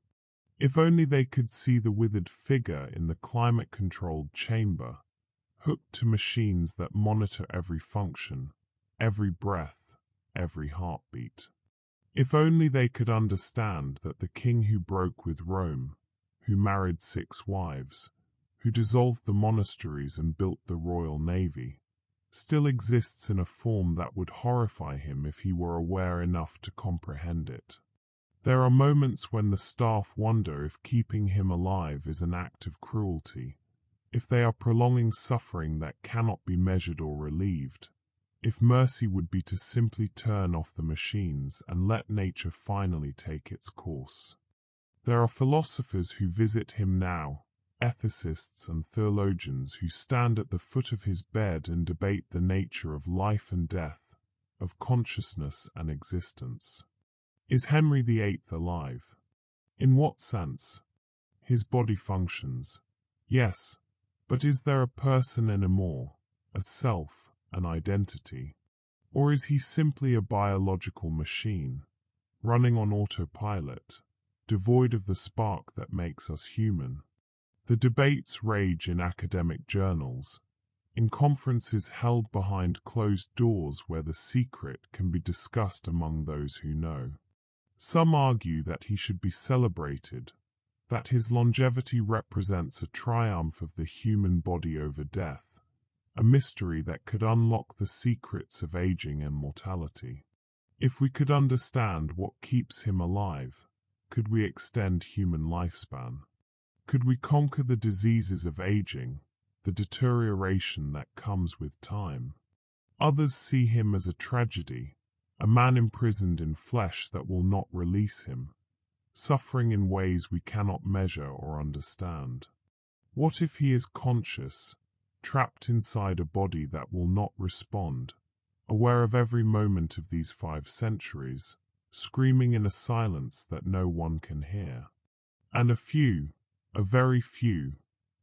A: If only they could see the withered figure in the climate-controlled chamber, hooked to machines that monitor every function, every breath, every heartbeat. If only they could understand that the king who broke with Rome, who married 6 wives, who dissolved the monasteries and built the Royal Navy, still exists in a form that would horrify him if he were aware enough to comprehend it. There are moments when the staff wonder if keeping him alive is an act of cruelty, if they are prolonging suffering that cannot be measured or relieved, if mercy would be to simply turn off the machines and let nature finally take its course. There are philosophers who visit him now, ethicists and theologians who stand at the foot of his bed and debate the nature of life and death, of consciousness and existence. Is Henry VIII alive? In what sense? His body functions. Yes, but is there a person anymore, a self, an identity? Or is he simply a biological machine, running on autopilot, devoid of the spark that makes us human? The debates rage in academic journals, in conferences held behind closed doors where the secret can be discussed among those who know. Some argue that he should be celebrated, that his longevity represents a triumph of the human body over death, a mystery that could unlock the secrets of aging and mortality. If we could understand what keeps him alive, could we extend human lifespan? Could we conquer the diseases of aging, the deterioration that comes with time? Others see him as a tragedy, a man imprisoned in flesh that will not release him, suffering in ways we cannot measure or understand. What if he is conscious, trapped inside a body that will not respond, aware of every moment of these 5 centuries, screaming in a silence that no one can hear? And a very few,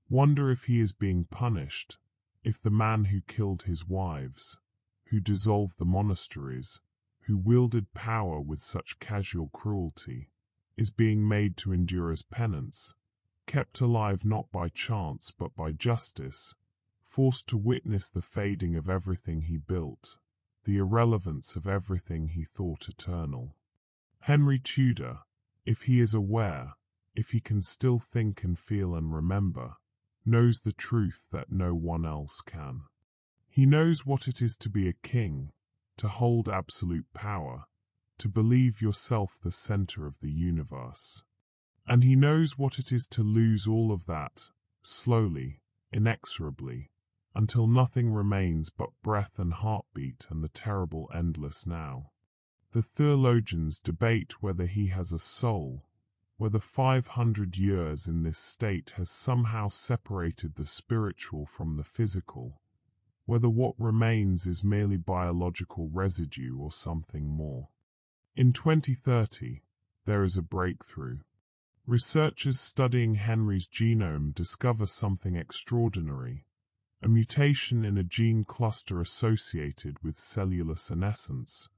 A: wonder if he is being punished, if the man who killed his wives, who dissolved the monasteries, who wielded power with such casual cruelty, is being made to endure as penance, kept alive not by chance but by justice, forced to witness the fading of everything he built, the irrelevance of everything he thought eternal. Henry Tudor, if he is aware, if he can still think and feel and remember, knows the truth that no one else can. He knows what it is to be a king, to hold absolute power, to believe yourself the center of the universe. And he knows what it is to lose all of that, slowly, inexorably, until nothing remains but breath and heartbeat and the terrible endless now. The theologians debate whether he has a soul, whether 500 years in this state has somehow separated the spiritual from the physical, whether what remains is merely biological residue or something more. In 2030, there is a breakthrough. Researchers studying Henry's genome discover something extraordinary, a mutation in a gene cluster associated with cellular senescence,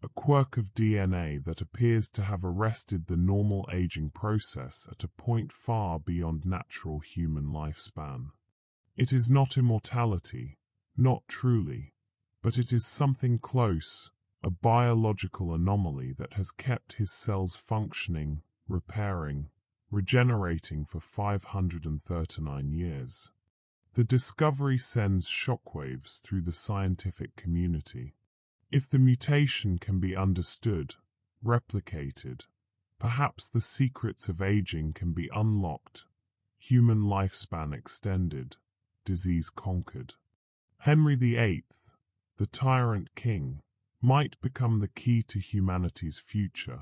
A: a quirk of DNA that appears to have arrested the normal aging process at a point far beyond natural human lifespan. It is not immortality, not truly, but it is something close, a biological anomaly that has kept his cells functioning, repairing, regenerating for 539 years. The discovery sends shockwaves through the scientific community. If the mutation can be understood, replicated, perhaps the secrets of aging can be unlocked, human lifespan extended, disease conquered. Henry VIII, the tyrant king, might become the key to humanity's future,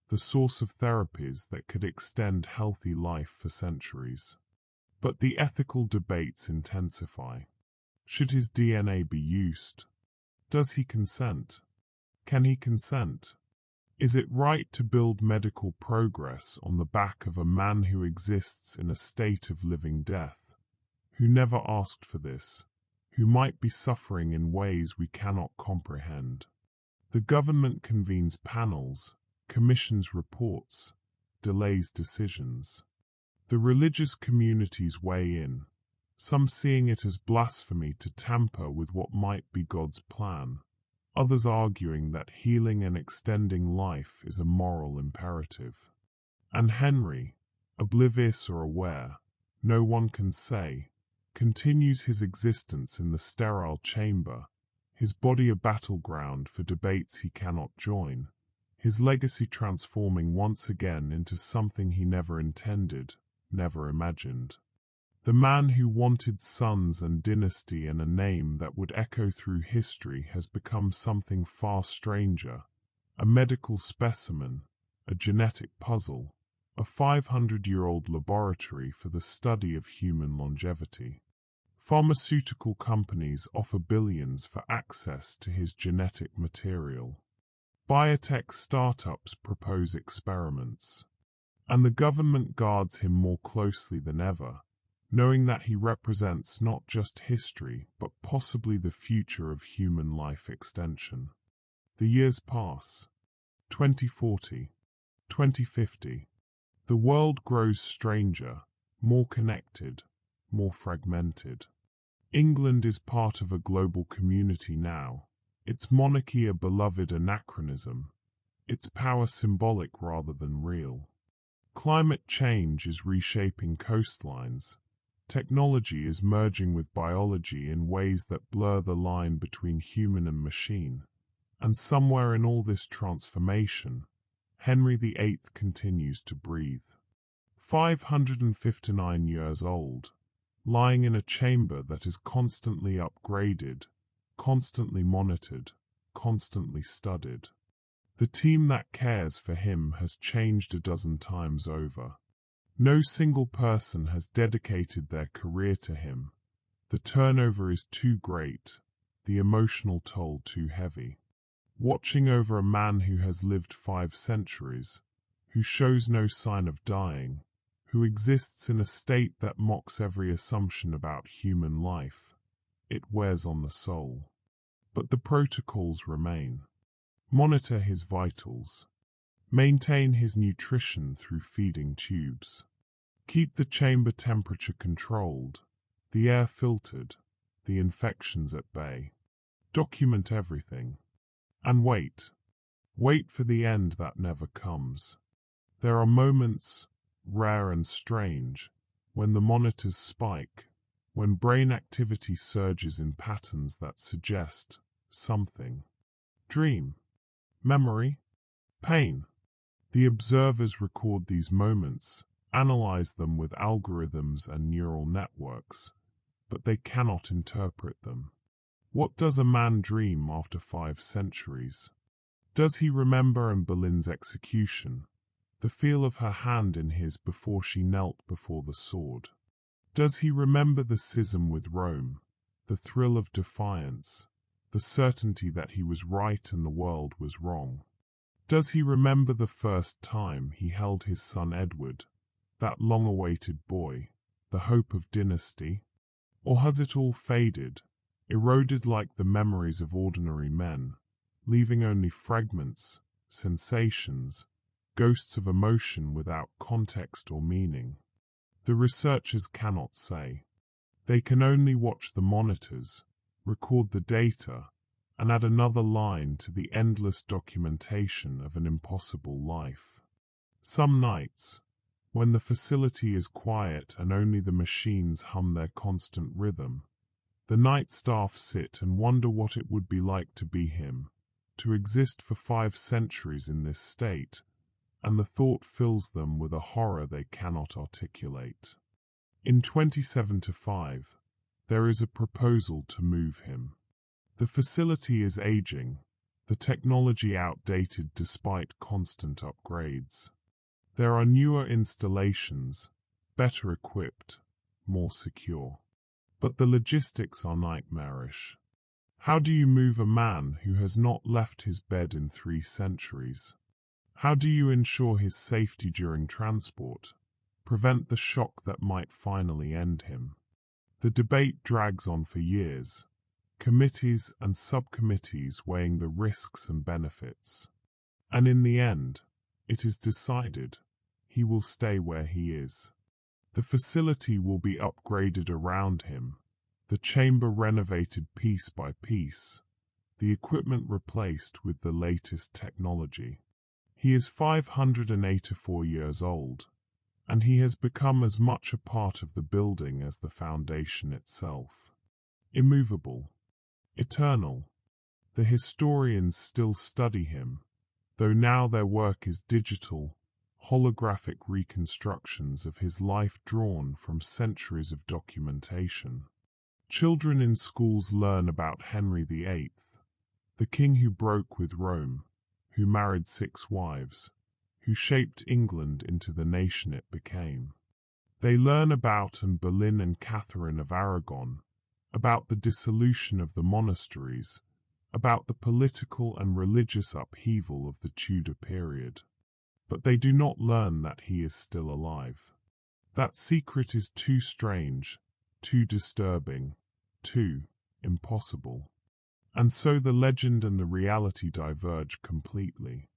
A: the source of therapies that could extend healthy life for centuries. But the ethical debates intensify. Should his DNA be used? Does he consent? Can he consent? Is it right to build medical progress on the back of a man who exists in a state of living death, who never asked for this, who might be suffering in ways we cannot comprehend? The government convenes panels, commissions reports, delays decisions. The religious communities weigh in, some seeing it as blasphemy to tamper with what might be God's plan, others arguing that healing and extending life is a moral imperative. And Henry, oblivious or aware, no one can say, continues his existence in the sterile chamber, his body a battleground for debates he cannot join, his legacy transforming once again into something he never intended, never imagined. The man who wanted sons and dynasty and a name that would echo through history has become something far stranger, a medical specimen, a genetic puzzle, a 500-year-old laboratory for the study of human longevity. Pharmaceutical companies offer billions for access to his genetic material. Biotech startups propose experiments. And the government guards him more closely than ever, knowing that he represents not just history, but possibly the future of human life extension. The years pass. 2040, 2050. The world grows stranger, more connected, more fragmented. England is part of a global community now, its monarchy a beloved anachronism, its power symbolic rather than real. Climate change is reshaping coastlines. Technology is merging with biology in ways that blur the line between human and machine. And somewhere in all this transformation, Henry VIII continues to breathe. 559 years old, lying in a chamber that is constantly upgraded, constantly monitored, constantly studied. The team that cares for him has changed a dozen times over. No single person has dedicated their career to him. The turnover is too great, the emotional toll too heavy. Watching over a man who has lived 5 centuries, who shows no sign of dying, who exists in a state that mocks every assumption about human life, it wears on the soul. But the protocols remain. Monitor his vitals. Maintain his nutrition through feeding tubes. Keep the chamber temperature controlled, the air filtered, the infections at bay. Document everything. And wait. Wait for the end that never comes. There are moments, rare and strange, when the monitors spike, when brain activity surges in patterns that suggest something. dream, memory, pain. The observers record these moments, analyze them with algorithms and neural networks, but they cannot interpret them. What does a man dream after 5 centuries? Does he remember Anne Boleyn's execution, the feel of her hand in his before she knelt before the sword? Does he remember the schism with Rome, the thrill of defiance, the certainty that he was right and the world was wrong? Does he remember the first time he held his son Edward, that long-awaited boy, the hope of dynasty? Or has it all faded, eroded like the memories of ordinary men, leaving only fragments, sensations, ghosts of emotion without context or meaning? The researchers cannot say. They can only watch the monitors, record the data, and add another line to the endless documentation of an impossible life. Some nights, when the facility is quiet and only the machines hum their constant rhythm, the night staff sit and wonder what it would be like to be him, to exist for 5 centuries in this state, and the thought fills them with a horror they cannot articulate. In 27-5, there is a proposal to move him. The facility is aging, the technology outdated despite constant upgrades. There are newer installations, better equipped, more secure. But the logistics are nightmarish. How do you move a man who has not left his bed in 3 centuries? How do you ensure his safety during transport, prevent the shock that might finally end him? The debate drags on for years, committees and subcommittees weighing the risks and benefits. And in the end, it is decided he will stay where he is. The facility will be upgraded around him, the chamber renovated piece by piece, the equipment replaced with the latest technology. He is 584 years old, and he has become as much a part of the building as the foundation itself. Immovable, eternal. The historians still study him, though now their work is digital, holographic reconstructions of his life drawn from centuries of documentation. Children in schools learn about Henry VIII, the king who broke with Rome, who married 6 wives, who shaped England into the nation it became. They learn about Anne Boleyn and Catherine of Aragon, about the dissolution of the monasteries, about the political and religious upheaval of the Tudor period. But they do not learn that he is still alive. That secret is too strange, too disturbing, too impossible. And so the legend and the reality diverge completely.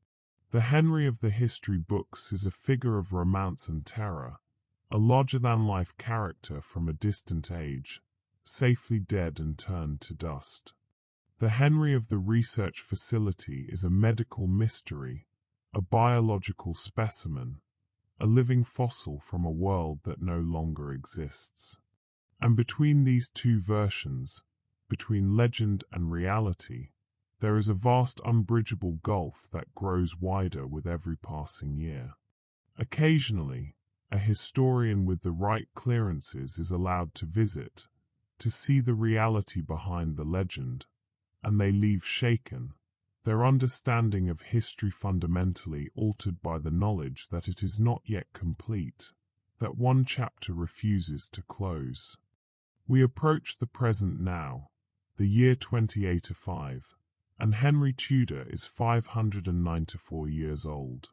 A: The Henry of the history books is a figure of romance and terror, a larger-than-life character from a distant age, safely dead and turned to dust. The Henry of the research facility is a medical mystery, a biological specimen, a living fossil from a world that no longer exists. And between these two versions, between legend and reality, there is a vast unbridgeable gulf that grows wider with every passing year. Occasionally, a historian with the right clearances is allowed to visit, to see the reality behind the legend, and they leave shaken, their understanding of history fundamentally altered by the knowledge that it is not yet complete, that one chapter refuses to close. We approach the present now, the year 2805, and Henry Tudor is 594 years old.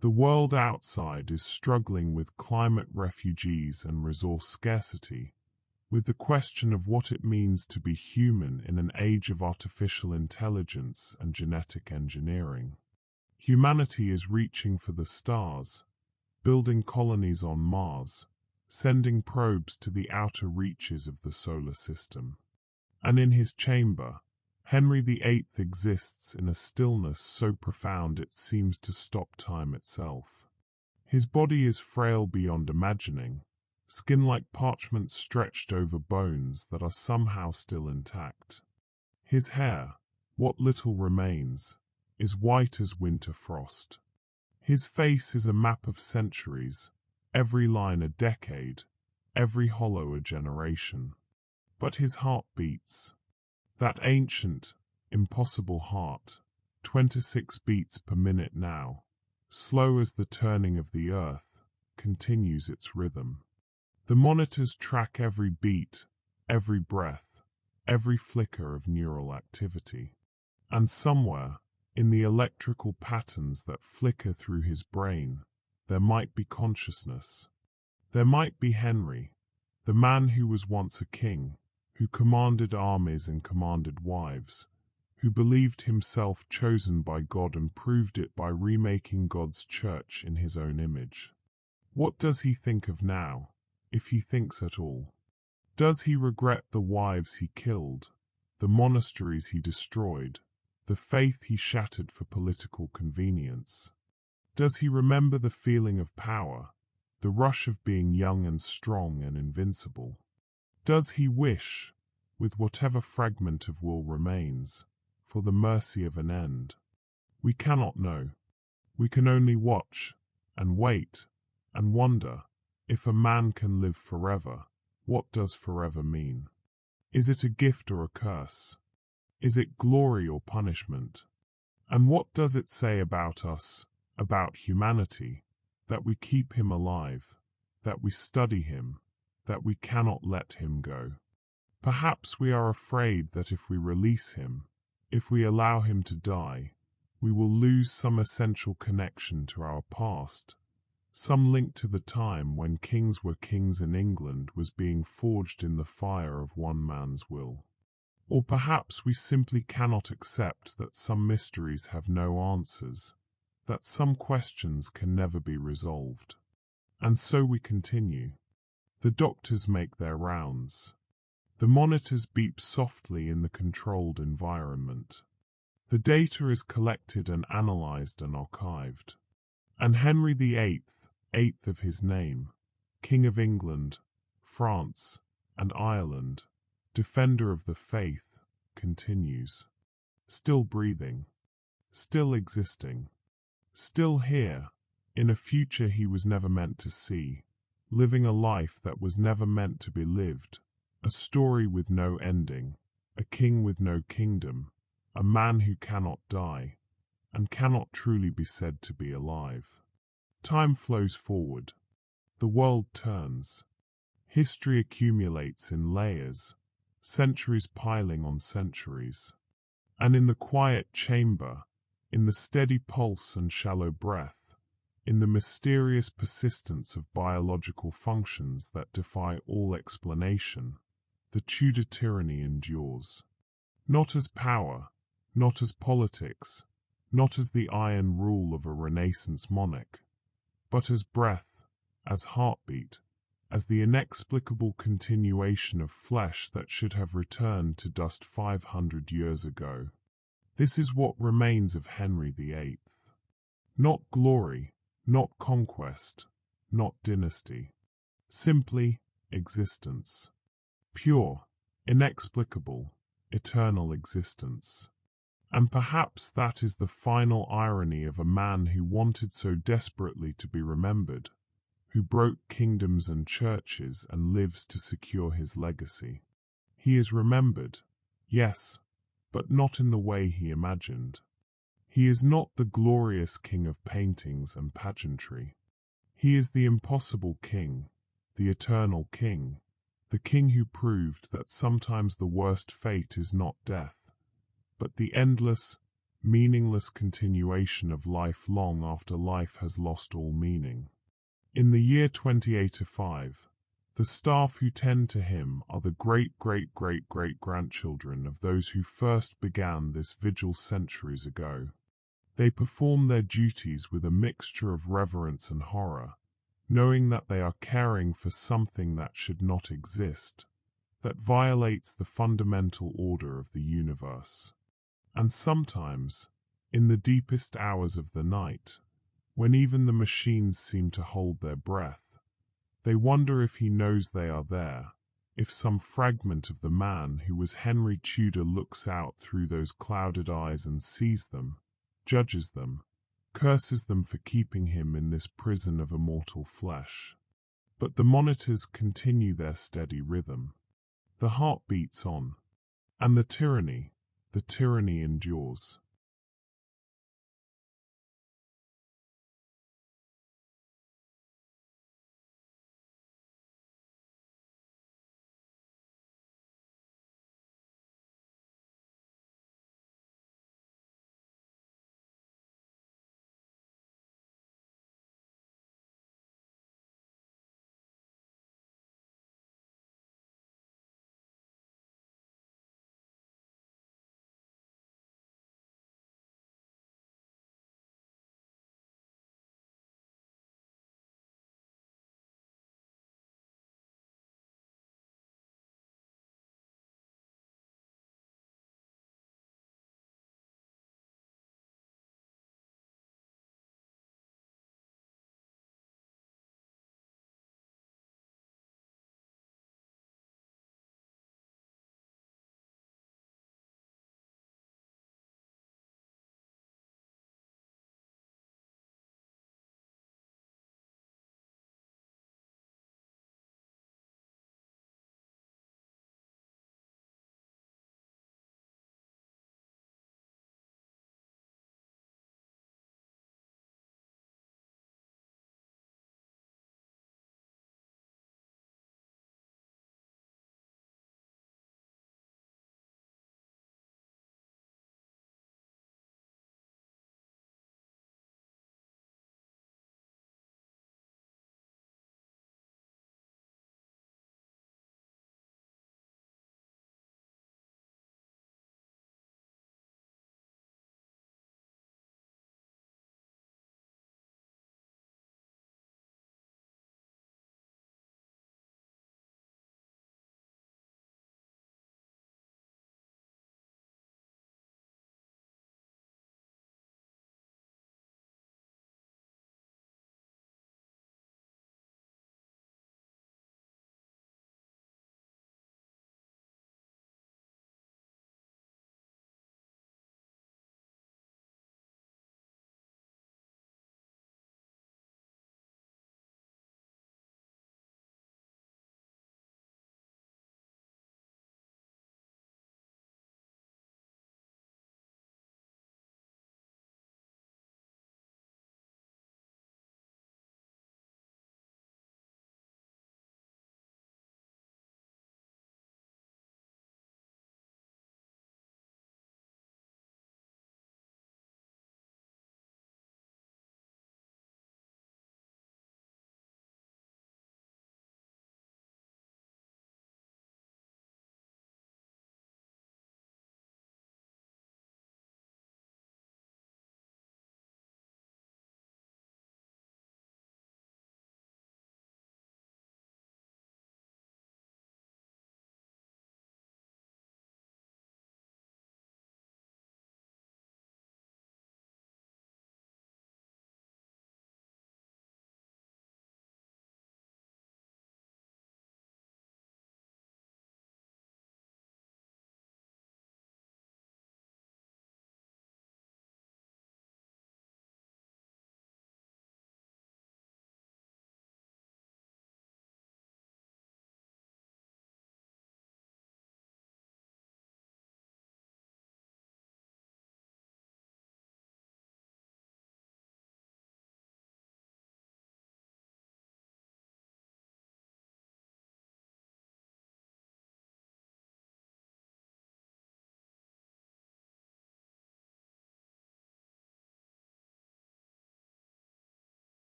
A: The world outside is struggling with climate refugees and resource scarcity, with the question of what it means to be human in an age of artificial intelligence and genetic engineering. Humanity is reaching for the stars, building colonies on Mars, sending probes to the outer reaches of the solar system. And in his chamber, Henry VIII exists in a stillness so profound it seems to stop time itself. His body is frail beyond imagining, skin like parchment stretched over bones that are somehow still intact. His hair, what little remains, is white as winter frost. His face is a map of centuries, every line a decade, every hollow a generation. But his heart beats. That ancient, impossible heart, 26 beats per minute now, slow as the turning of the earth, continues its rhythm. The monitors track every beat, every breath, every flicker of neural activity. And somewhere, in the electrical patterns that flicker through his brain, there might be consciousness. There might be Henry, the man who was once a king, who commanded armies and commanded wives, who believed himself chosen by God and proved it by remaking God's church in his own image. What does he think of now, if he thinks at all? Does he regret the wives he killed, the monasteries he destroyed, the faith he shattered for political convenience? Does he remember the feeling of power, the rush of being young and strong and invincible? Does he wish, with whatever fragment of will remains, for the mercy of an end? We cannot know. We can only watch, and wait, and wonder, if a man can live forever, what does forever mean? Is it a gift or a curse? Is it glory or punishment? And what does it say about us, about humanity, that we keep him alive, that we study him, that we cannot let him go? Perhaps we are afraid that if we release him, if we allow him to die, we will lose some essential connection to our past, some link to the time when kings were kings and England was being forged in the fire of one man's will. Or perhaps we simply cannot accept that some mysteries have no answers, that some questions can never be resolved. And so we continue. The doctors make their rounds. The monitors beep softly in the controlled environment. The data is collected and analyzed and archived. And Henry VIII, eighth of his name, King of England, France, and Ireland, defender of the faith, continues. Still breathing, still existing, still here, in a future he was never meant to see, living a life that was never meant to be lived, a story with no ending, a king with no kingdom, a man who cannot die, and cannot truly be said to be alive. Time flows forward. The world turns. History accumulates in layers, centuries piling on centuries. And in the quiet chamber, in the steady pulse and shallow breath, in the mysterious persistence of biological functions that defy all explanation, the Tudor tyranny endures. Not as power, not as politics, not as the iron rule of a Renaissance monarch, but as breath, as heartbeat, as the inexplicable continuation of flesh that should have returned to dust 500 years ago. This is what remains of Henry VIII. Not glory, not conquest, not dynasty. Simply existence. Pure, inexplicable, eternal existence. And perhaps that is the final irony of a man who wanted so desperately to be remembered, who broke kingdoms and churches and lives to secure his legacy. He is remembered, yes, but not in the way he imagined. He is not the glorious king of paintings and pageantry. He is the impossible king, the eternal king, the king who proved that sometimes the worst fate is not death, but the endless, meaningless continuation of life long after life has lost all meaning. In the year 2085, the staff who tend to him are the great-great-great-great-grandchildren of those who first began this vigil centuries ago. They perform their duties with a mixture of reverence and horror, knowing that they are caring for something that should not exist, that violates the fundamental order of the universe. And sometimes, in the deepest hours of the night, when even the machines seem to hold their breath, they wonder if he knows they are there, if some fragment of the man who was Henry Tudor looks out through those clouded eyes and sees them, judges them, curses them for keeping him in this prison of immortal flesh. But the monitors continue their steady rhythm. The heart beats on, and the tyranny endures.